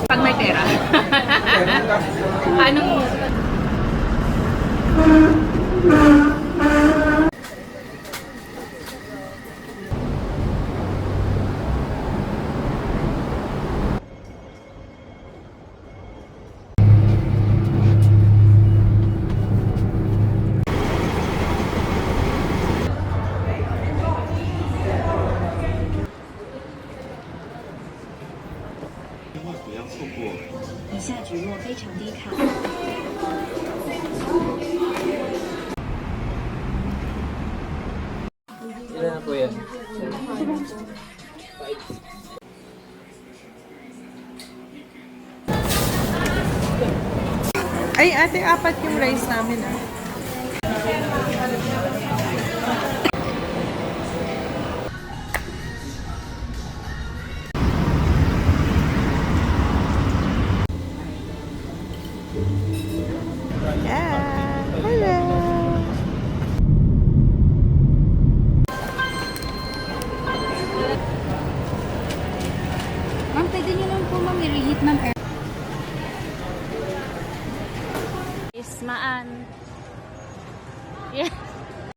Pag may pera. Anong...以下举落非常低卡。 Ilan na po yan? Ay, ate, apat yung rice namin ah. Yeah. Hello. Ma'am, pwede nyo lang po ma'am i-reheat ng air. Ismaan. Yeah.